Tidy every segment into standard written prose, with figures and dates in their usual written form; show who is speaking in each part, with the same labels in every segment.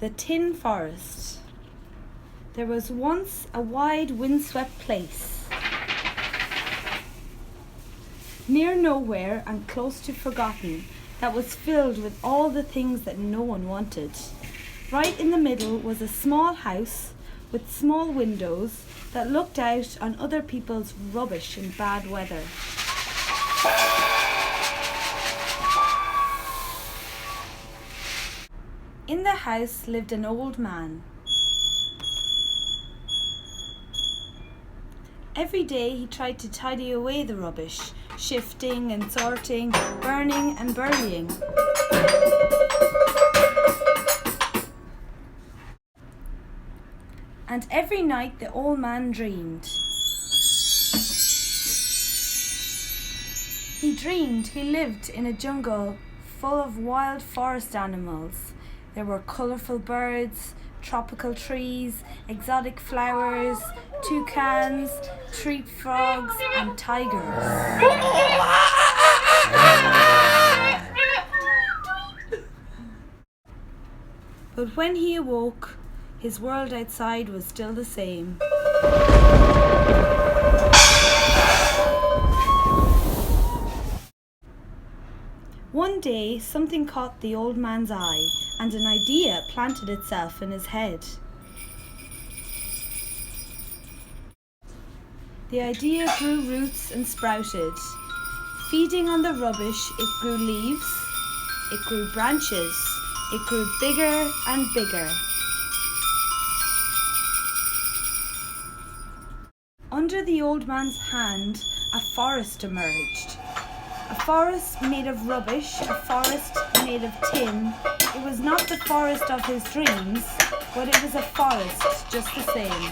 Speaker 1: The Tin Forest. There was once a wide windswept place, near nowhere and close to forgotten, that was filled with all the things that no one wanted. Right in the middle was a small house with small windows that looked out on other people's rubbish in bad weather. In the house lived an old man. Every day he tried to tidy away the rubbish, shifting and sorting, burning and burying. And every night the old man dreamed. He dreamed he lived in a jungle full of wild forest animals. There were colourful birds, tropical trees, exotic flowers, toucans, tree frogs and tigers. But when he awoke, his world outside was still the same. One day, something caught the old man's eye, and an idea planted itself in his head. The idea grew roots and sprouted. Feeding on the rubbish, it grew leaves, it grew branches, it grew bigger and bigger. Under the old man's hand, a forest emerged. A forest made of rubbish, a forest made of tin. It was not the forest of his dreams, but it was a forest just the same.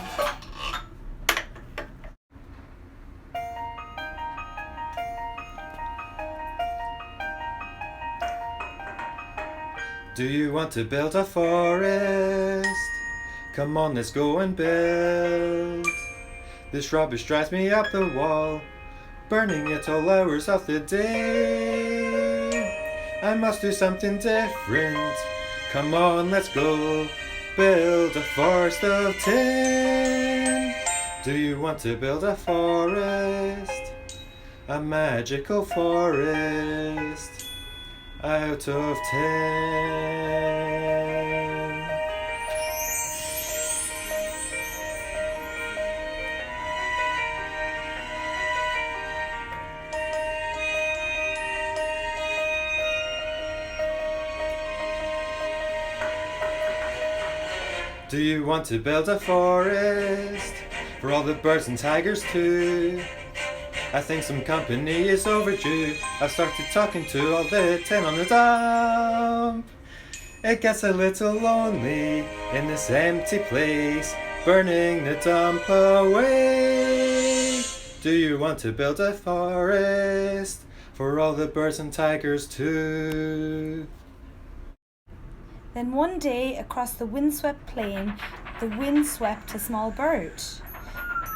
Speaker 2: Do you want to build a forest? Come on, let's go and build. This rubbish drives me up the wall, burning it all hours of the day. I must do something different. Come on, let's go build a forest of tin. Do you want to build a forest? A magical forest out of tin. Do you want to build a forest for all the birds and tigers too? I think some company is overdue. I've started talking to all the tin on the dump. It gets a little lonely in this empty place, burning the dump away. Do you want to build a forest for all the birds and tigers too?
Speaker 1: Then one day, across the windswept plain, the wind swept a small bird.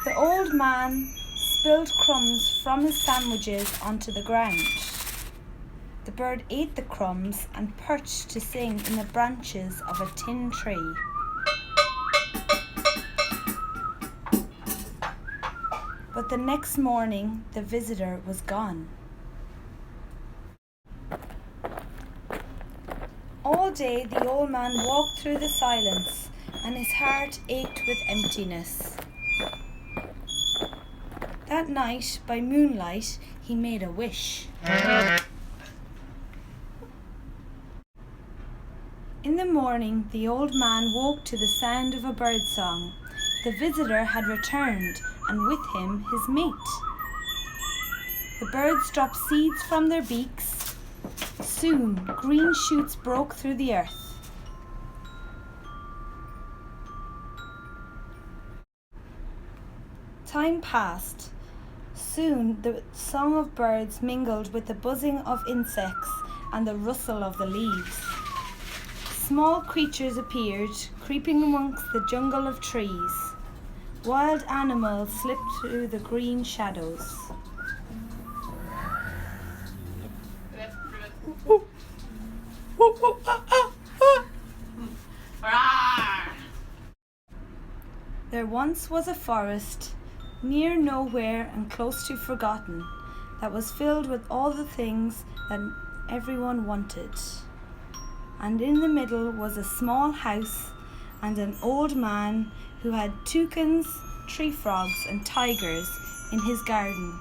Speaker 1: The old man spilled crumbs from his sandwiches onto the ground. The bird ate the crumbs and perched to sing in the branches of a tin tree. But the next morning, the visitor was gone. All day the old man walked through the silence, and his heart ached with emptiness. That night, by moonlight, he made a wish. In the morning, the old man woke to the sound of a birdsong. The visitor had returned, and with him his mate. The birds dropped seeds from their beaks. Soon, green shoots broke through the earth. Time passed. Soon, the song of birds mingled with the buzzing of insects and the rustle of the leaves. Small creatures appeared, creeping amongst the jungle of trees. Wild animals slipped through the green shadows. There once was a forest, near nowhere and close to forgotten, that was filled with all the things that everyone wanted. And in the middle was a small house and an old man who had toucans, tree frogs and tigers in his garden.